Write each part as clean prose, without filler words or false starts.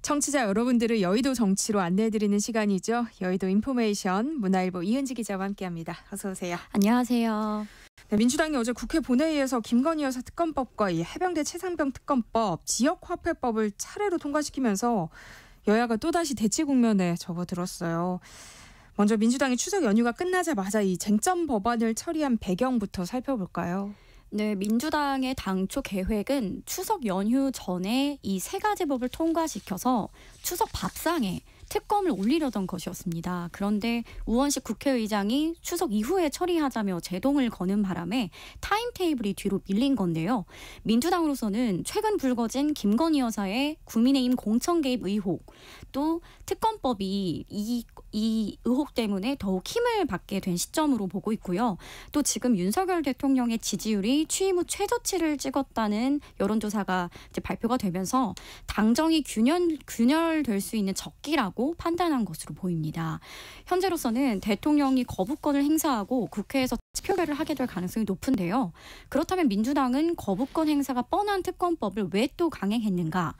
청취자 여러분들을 여의도 정치로 안내해드리는 시간이죠. 여의도 인포메이션 문화일보 이은지 기자와 함께합니다. 어서 오세요. 안녕하세요. 네, 민주당이 어제 국회 본회의에서 김건희 여사 특검법과 이 해병대 최상병 특검법, 지역화폐법을 차례로 통과시키면서 여야가 또다시 대치 국면에 접어들었어요. 먼저 민주당이 추석 연휴가 끝나자마자 이 쟁점 법안을 처리한 배경부터 살펴볼까요? 네, 민주당의 당초 계획은 추석 연휴 전에 이 세 가지 법을 통과시켜서 추석 밥상에 특검을 올리려던 것이었습니다. 그런데 우원식 국회의장이 추석 이후에 처리하자며 제동을 거는 바람에 타임테이블이 뒤로 밀린 건데요. 민주당으로서는 최근 불거진 김건희 여사의 국민의힘 공천 개입 의혹, 또 특검법이 이 의혹 때문에 더욱 힘을 받게 된 시점으로 보고 있고요. 또 지금 윤석열 대통령의 지지율이 취임 후 최저치를 찍었다는 여론조사가 이제 발표가 되면서 당정이 균열될 수 있는 적기라고 판단한 것으로 보입니다. 현재로서는 대통령이 거부권을 행사하고 국회에서 표결을 하게 될 가능성이 높은데요. 그렇다면 민주당은 거부권 행사가 뻔한 특검법을 왜 또 강행했는가?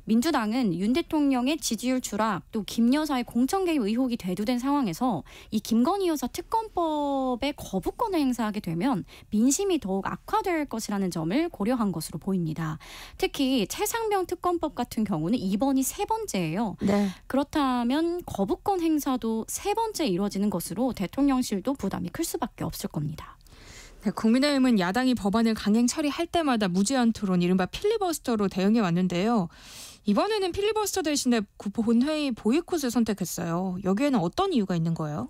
민주당은 윤 대통령의 지지율 추락, 또 김 여사의 공천 개입 의혹이 대두된 상황에서 이 김건희 여사 특검법에 거부권을 행사하게 되면 민심이 더욱 악화될 것이라는 점을 고려한 것으로 보입니다. 특히 최상병 특검법 같은 경우는 이번이 세 번째예요. 네. 그렇다면 거부권 행사도 세 번째 이루어지는 것으로 대통령실도 부담이 클 수밖에 없을 겁니다. 네, 국민의힘은 야당이 법안을 강행 처리할 때마다 무제한 토론, 이른바 필리버스터로 대응해 왔는데요. 이번에는 필리버스터 대신에 본회의 보이콧을 선택했어요. 여기에는 어떤 이유가 있는 거예요?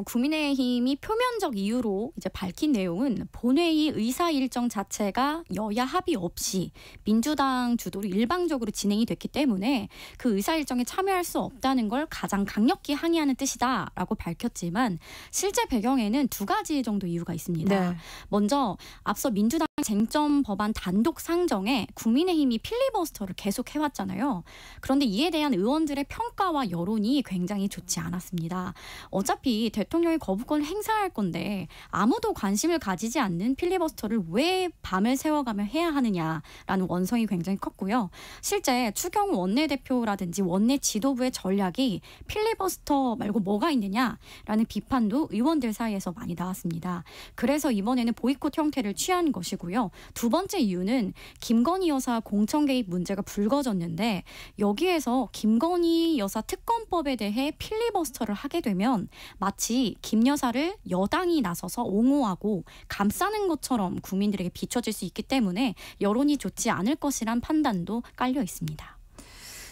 국민의힘이 표면적 이유로 이제 밝힌 내용은 본회의 의사 일정 자체가 여야 합의 없이 민주당 주도로 일방적으로 진행이 됐기 때문에 그 의사 일정에 참여할 수 없다는 걸 가장 강력히 항의하는 뜻이다라고 밝혔지만 실제 배경에는 두 가지 정도 이유가 있습니다. 네. 먼저 앞서 민주당 쟁점 법안 단독 상정에 국민의힘이 필리버스터를 계속 해왔잖아요. 그런데 이에 대한 의원들의 평가와 여론이 굉장히 좋지 않았습니다. 어차피 대통령이 거부권을 행사할 건데 아무도 관심을 가지지 않는 필리버스터를 왜 밤을 새워가며 해야 하느냐라는 원성이 굉장히 컸고요. 실제 추경호 원내대표라든지 원내 지도부의 전략이 필리버스터 말고 뭐가 있느냐라는 비판도 의원들 사이에서 많이 나왔습니다. 그래서 이번에는 보이콧 형태를 취한 것이고요. 두 번째 이유는 김건희 여사 공천 개입 문제가 불거졌는데 여기에서 김건희 여사 특검법에 대해 필리버스터를 하게 되면 마치 김 여사를 여당이 나서서 옹호하고 감싸는 것처럼 국민들에게 비춰질 수 있기 때문에 여론이 좋지 않을 것이란 판단도 깔려 있습니다.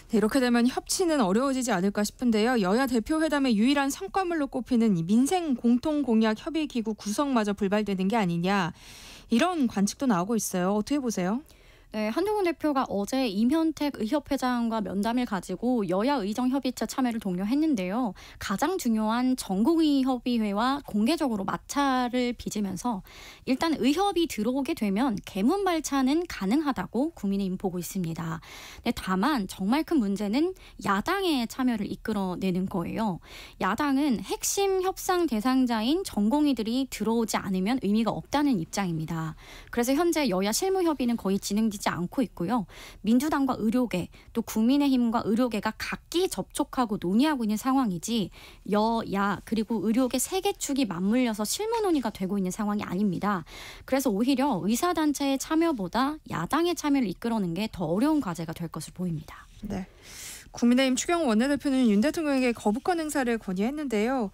네, 이렇게 되면 협치는 어려워지지 않을까 싶은데요. 여야 대표회담의 유일한 성과물로 꼽히는 이 민생 공통공약 협의기구 구성마저 불발되는 게 아니냐, 이런 관측도 나오고 있어요. 어떻게 보세요? 네, 한동훈 대표가 어제 임현택 의협회장과 면담을 가지고 여야 의정협의체 참여를 독려했는데요. 가장 중요한 전국의협의회와 공개적으로 마찰을 빚으면서 일단 의협이 들어오게 되면 개문 발차는 가능하다고 국민의힘 보고 있습니다. 네, 다만 정말 큰 문제는 야당의 참여를 이끌어내는 거예요. 야당은 핵심 협상 대상자인 전공의들이 들어오지 않으면 의미가 없다는 입장입니다. 그래서 현재 여야 실무협의는 거의 진행되지 않고 있고요. 민주당과 의료계, 또 국민의힘과 의료계가 각기 접촉하고 논의하고 있는 상황이지 여야 그리고 의료계 세 개 축이 맞물려서 실무 논의가 되고 있는 상황이 아닙니다. 그래서 오히려 의사단체의 참여보다 야당의 참여를 이끌어내는 게 더 어려운 과제가 될 것으로 보입니다. 네. 국민의힘 추경호 원내대표는 윤 대통령에게 거부권 행사를 건의했는데요.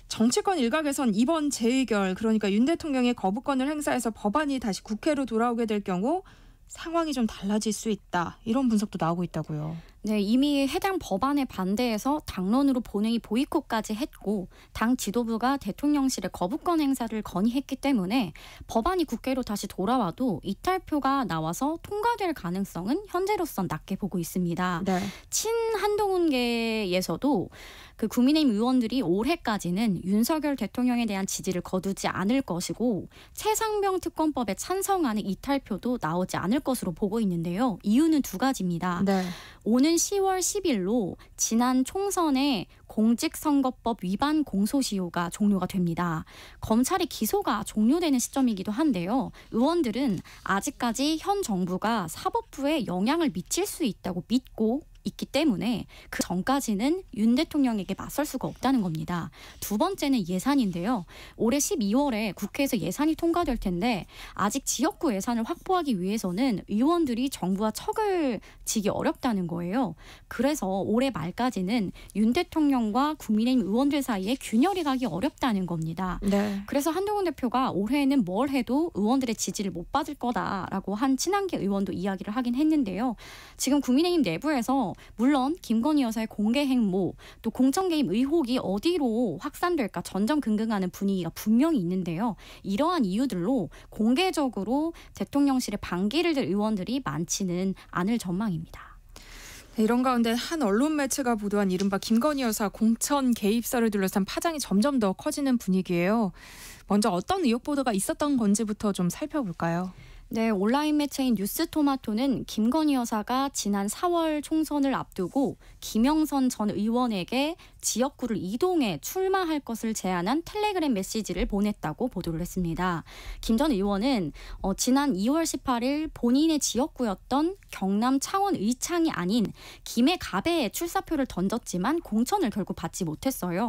정치권 일각에선 이번 재의결, 그러니까 윤 대통령의 거부권을 행사해서 법안이 다시 국회로 돌아오게 될 경우 상황이 좀 달라질 수 있다, 이런 분석도 나오고 있다고요. 네, 이미 해당 법안에 반대해서 당론으로 본회의 보이콧까지 했고 당 지도부가 대통령실에 거부권 행사를 건의했기 때문에 법안이 국회로 다시 돌아와도 이탈표가 나와서 통과될 가능성은 현재로선 낮게 보고 있습니다. 네. 친한동훈계에서도 그 국민의힘 의원들이 올해까지는 윤석열 대통령에 대한 지지를 거두지 않을 것이고 최상병 특검법에 찬성하는 이탈표도 나오지 않을 것으로 보고 있는데요. 이유는 두 가지입니다. 네. 오는 10월 10일로 지난 총선의 공직선거법 위반 공소시효가 종료가 됩니다. 검찰의 기소가 종료되는 시점이기도 한데요. 의원들은 아직까지 현 정부가 사법부에 영향을 미칠 수 있다고 믿고 있기 때문에 그 전까지는 윤 대통령에게 맞설 수가 없다는 겁니다. 두 번째는 예산인데요. 올해 12월에 국회에서 예산이 통과될 텐데 아직 지역구 예산을 확보하기 위해서는 의원들이 정부와 척을 지기 어렵다는 거예요. 그래서 올해 말까지는 윤 대통령과 국민의힘 의원들 사이에 균열이 가기 어렵다는 겁니다. 네. 그래서 한동훈 대표가 올해에는 뭘 해도 의원들의 지지를 못 받을 거다라고 한 친한계 의원도 이야기를 하긴 했는데요. 지금 국민의힘 내부에서 물론 김건희 여사의 공개 행모 또 공천 개입 의혹이 어디로 확산될까 전전긍긍하는 분위기가 분명히 있는데요. 이러한 이유들로 공개적으로 대통령실에 반기를 들 의원들이 많지는 않을 전망입니다. 이런 가운데 한 언론 매체가 보도한 이른바 김건희 여사 공천 개입설을 둘러싼 파장이 점점 더 커지는 분위기예요. 먼저 어떤 의혹 보도가 있었던 건지부터 좀 살펴볼까요? 네, 온라인 매체인 뉴스토마토는 김건희 여사가 지난 4월 총선을 앞두고 김영선 전 의원에게 지역구를 이동해 출마할 것을 제안한 텔레그램 메시지를 보냈다고 보도를 했습니다. 김 전 의원은 지난 2월 18일 본인의 지역구였던 경남 창원 의창이 아닌 김해 갑에에 출사표를 던졌지만 공천을 결국 받지 못했어요.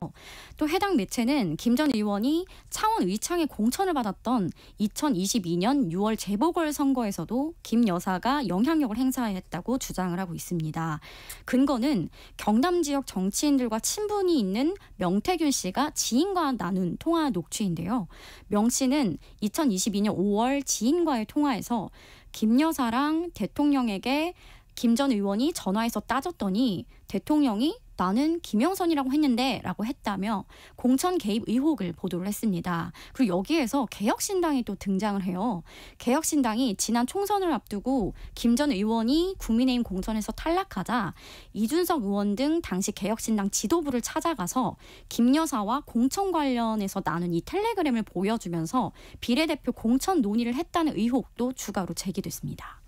또 해당 매체는 김 전 의원이 창원 의창에 공천을 받았던 2022년 6월 재보궐선거에서도 김 여사가 영향력을 행사했다고 주장을 하고 있습니다. 근거는 경남 지역 정치인들과 친분이 있는 명태균 씨가 지인과 나눈 통화 녹취인데요. 명 씨는 2022년 5월 지인과의 통화에서 김 여사랑 대통령에게 김 전 의원이 전화해서 따졌더니 대통령이 나는 김영선이라고 했는데 라고 했다며 공천 개입 의혹을 보도를 했습니다. 그리고 여기에서 개혁신당이 또 등장을 해요. 개혁신당이 지난 총선을 앞두고 김 전 의원이 국민의힘 공천에서 탈락하자 이준석 의원 등 당시 개혁신당 지도부를 찾아가서 김 여사와 공천 관련해서 나눈 이 텔레그램을 보여주면서 비례대표 공천 논의를 했다는 의혹도 추가로 제기됐습니다.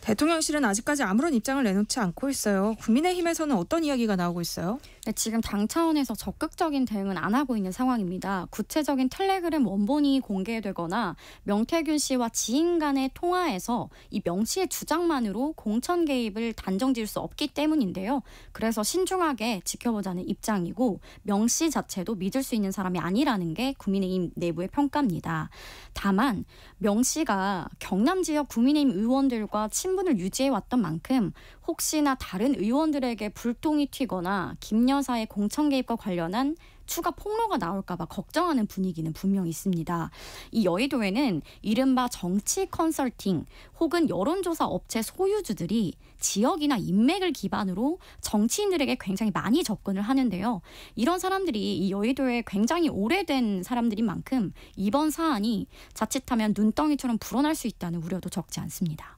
대통령실은 아직까지 아무런 입장을 내놓지 않고 있어요. 국민의힘에서는 어떤 이야기가 나오고 있어요? 네, 지금 당 차원에서 적극적인 대응은 안 하고 있는 상황입니다. 구체적인 텔레그램 원본이 공개되거나 명태균 씨와 지인 간의 통화에서 이 명 씨의 주장만으로 공천 개입을 단정지을 수 없기 때문인데요. 그래서 신중하게 지켜보자는 입장이고 명 씨 자체도 믿을 수 있는 사람이 아니라는 게 국민의힘 내부의 평가입니다. 다만 명 씨가 경남 지역 국민의힘 의원들과 친분을 유지해왔던 만큼 혹시나 다른 의원들에게 불똥이 튀거나 김 여사의 공천 개입과 관련한 추가 폭로가 나올까 봐 걱정하는 분위기는 분명히 있습니다. 이 여의도에는 이른바 정치 컨설팅 혹은 여론조사 업체 소유주들이 지역이나 인맥을 기반으로 정치인들에게 굉장히 많이 접근을 하는데요. 이런 사람들이 이 여의도에 굉장히 오래된 사람들인 만큼 이번 사안이 자칫하면 눈덩이처럼 불어날 수 있다는 우려도 적지 않습니다.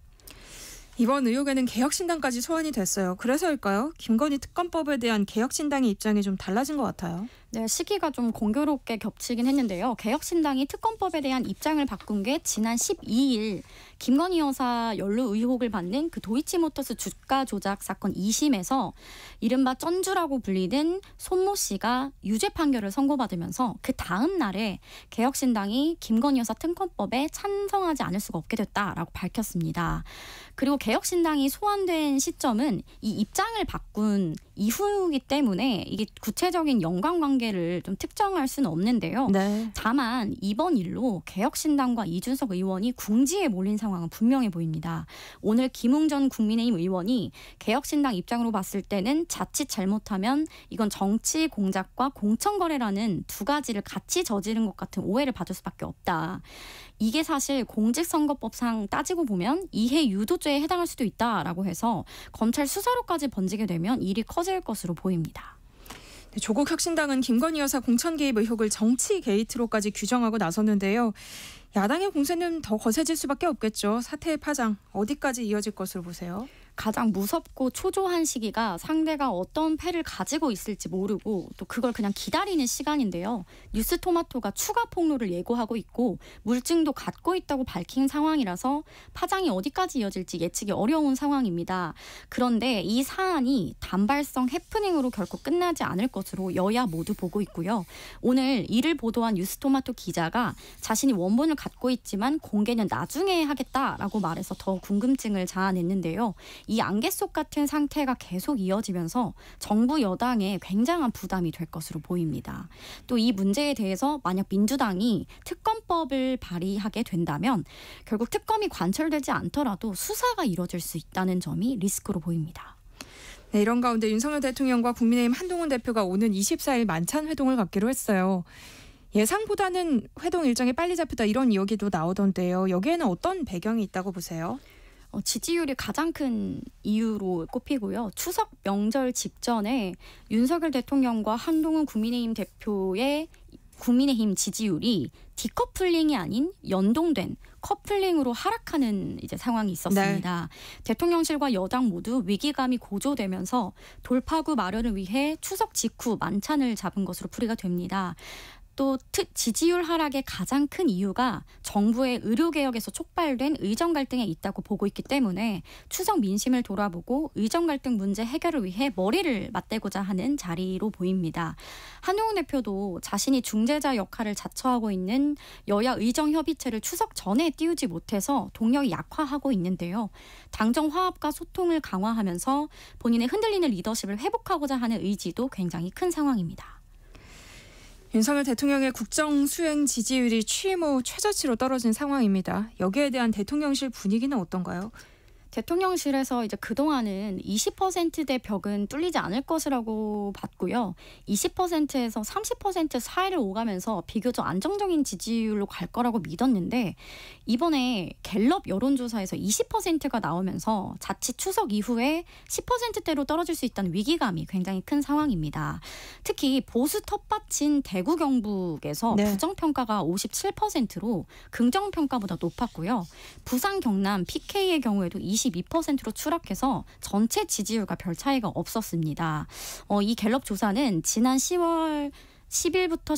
이번 의혹에는 개혁신당까지 소환이 됐어요. 그래서일까요? 김건희 특검법에 대한 개혁신당의 입장이 좀 달라진 것 같아요. 네, 시기가 좀 공교롭게 겹치긴 했는데요. 개혁신당이 특검법에 대한 입장을 바꾼 게 지난 12일 김건희 여사 연루 의혹을 받는 그 도이치모터스 주가 조작 사건 2심에서 이른바 쩐주라고 불리는 손모 씨가 유죄 판결을 선고받으면서 그 다음 날에 개혁신당이 김건희 여사 특검법에 찬성하지 않을 수가 없게 됐다라고 밝혔습니다. 그리고 개혁신당이 소환된 시점은 이 입장을 바꾼 이후이기 때문에 이게 구체적인 연관관계를 좀 특정할 수는 없는데요. 네. 다만 이번 일로 개혁신당과 이준석 의원이 궁지에 몰린 상황은 분명해 보입니다. 오늘 김웅전 국민의힘 의원이 개혁신당 입장으로 봤을 때는 자칫 잘못하면 이건 정치 공작과 공천거래라는 두 가지를 같이 저지른 것 같은 오해를 받을 수밖에 없다. 이게 사실 공직선거법상 따지고 보면 이해 유도죄에 해당할 수도 있다라고 해서 검찰 수사로까지 번지게 되면 일이 커질 것으로 보입니다. 네, 조국 혁신당은 김건희 여사 공천 개입 의혹을 정치 게이트로까지 규정하고 나섰는데요. 야당의 공세는 더 거세질 수밖에 없겠죠. 사태의 파장 어디까지 이어질 것으로 보세요? 가장 무섭고 초조한 시기가 상대가 어떤 패를 가지고 있을지 모르고 또 그걸 그냥 기다리는 시간인데요. 뉴스토마토가 추가 폭로를 예고하고 있고 물증도 갖고 있다고 밝힌 상황이라서 파장이 어디까지 이어질지 예측이 어려운 상황입니다. 그런데 이 사안이 단발성 해프닝으로 결코 끝나지 않을 것으로 여야 모두 보고 있고요. 오늘 이를 보도한 뉴스토마토 기자가 자신이 원본을 갖고 있지만 공개는 나중에 하겠다라고 말해서 더 궁금증을 자아냈는데요. 이 안개 속 같은 상태가 계속 이어지면서 정부 여당에 굉장한 부담이 될 것으로 보입니다. 또 이 문제에 대해서 만약 민주당이 특검법을 발의하게 된다면 결국 특검이 관철되지 않더라도 수사가 이뤄질 수 있다는 점이 리스크로 보입니다. 네, 이런 가운데 윤석열 대통령과 국민의힘 한동훈 대표가 오는 24일 만찬 회동을 갖기로 했어요. 예상보다는 회동 일정이 빨리 잡혔다 이런 이야기도 나오던데요. 여기에는 어떤 배경이 있다고 보세요? 지지율이 가장 큰 이유로 꼽히고요. 추석 명절 직전에 윤석열 대통령과 한동훈 국민의힘 대표의 국민의힘 지지율이 디커플링이 아닌 연동된 커플링으로 하락하는 이제 상황이 있었습니다. 네. 대통령실과 여당 모두 위기감이 고조되면서 돌파구 마련을 위해 추석 직후 만찬을 잡은 것으로 풀이가 됩니다. 또 지지율 하락의 가장 큰 이유가 정부의 의료개혁에서 촉발된 의정 갈등에 있다고 보고 있기 때문에 추석 민심을 돌아보고 의정 갈등 문제 해결을 위해 머리를 맞대고자 하는 자리로 보입니다. 한동훈 대표도 자신이 중재자 역할을 자처하고 있는 여야 의정협의체를 추석 전에 띄우지 못해서 동력이 약화하고 있는데요. 당정 화합과 소통을 강화하면서 본인의 흔들리는 리더십을 회복하고자 하는 의지도 굉장히 큰 상황입니다. 윤석열 대통령의 국정 수행 지지율이 취임 후 최저치로 떨어진 상황입니다. 여기에 대한 대통령실 분위기는 어떤가요? 대통령실에서 이제 그동안은 20%대 벽은 뚫리지 않을 것이라고 봤고요. 20%에서 30% 사이를 오가면서 비교적 안정적인 지지율로 갈 거라고 믿었는데 이번에 갤럽 여론조사에서 20%가 나오면서 자칫 추석 이후에 10%대로 떨어질 수 있다는 위기감이 굉장히 큰 상황입니다. 특히 보수 텃밭인 대구 경북에서 네. 부정평가가 57%로 긍정평가보다 높았고요. 부산 경남 PK의 경우에도 22%로 추락해서 전체 지지율과 별 차이가 없었습니다. 이 갤럽 조사는 지난 10월 10일부터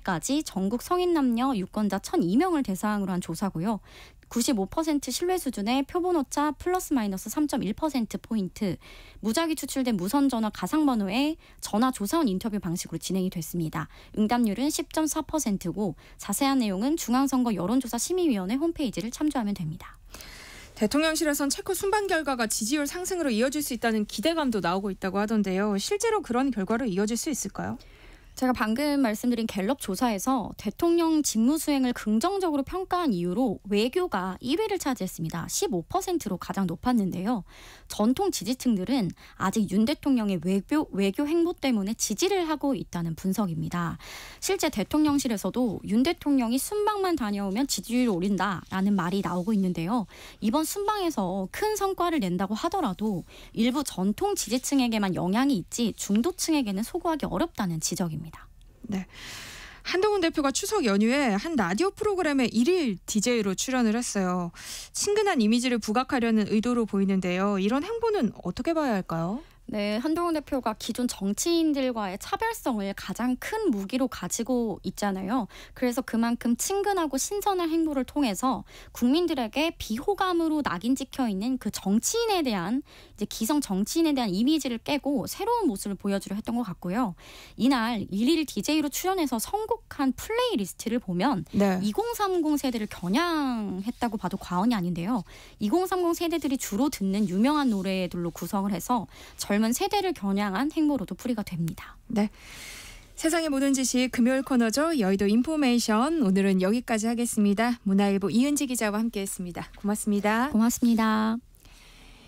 12일까지 전국 성인 남녀 유권자 1,002명을 대상으로 한 조사고요. 95% 신뢰 수준의 표본 오차 플러스 마이너스 3.1%포인트, 무작위 추출된 무선 전화 가상번호의 전화 조사원 인터뷰 방식으로 진행이 됐습니다. 응답률은 10.4%고 자세한 내용은 중앙선거 여론조사 심의위원회 홈페이지를 참조하면 됩니다. 대통령실에선 체코 순방 결과가 지지율 상승으로 이어질 수 있다는 기대감도 나오고 있다고 하던데요. 실제로 그런 결과로 이어질 수 있을까요? 제가 방금 말씀드린 갤럽 조사에서 대통령 직무 수행을 긍정적으로 평가한 이유로 외교가 1위를 차지했습니다. 15%로 가장 높았는데요. 전통 지지층들은 아직 윤 대통령의 외교 행보 때문에 지지를 하고 있다는 분석입니다. 실제 대통령실에서도 윤 대통령이 순방만 다녀오면 지지율이 오른다라는 말이 나오고 있는데요. 이번 순방에서 큰 성과를 낸다고 하더라도 일부 전통 지지층에게만 영향이 있지 중도층에게는 소구하기 어렵다는 지적입니다. 네. 한동훈 대표가 추석 연휴에 한 라디오 프로그램에 1일 DJ로 출연을 했어요. 친근한 이미지를 부각하려는 의도로 보이는데요. 이런 행보는 어떻게 봐야 할까요? 네, 한동훈 대표가 기존 정치인들과의 차별성을 가장 큰 무기로 가지고 있잖아요. 그래서 그만큼 친근하고 신선한 행보를 통해서 국민들에게 비호감으로 낙인 찍혀 있는 그 정치인에 대한 이제 기성 정치인에 대한 이미지를 깨고 새로운 모습을 보여주려 했던 것 같고요. 이날 1일 DJ로 출연해서 선곡한 플레이리스트를 보면 네. 2030 세대를 겨냥했다고 봐도 과언이 아닌데요. 2030 세대들이 주로 듣는 유명한 노래들로 구성을 해서 젊은 세대를 겨냥한 행보로도 풀이가 됩니다. 네. 세상의 모든 지식 금요일 코너죠. 여의도 인포메이션. 오늘은 여기까지 하겠습니다. 문화일보 이은지 기자와 함께했습니다. 고맙습니다. 고맙습니다.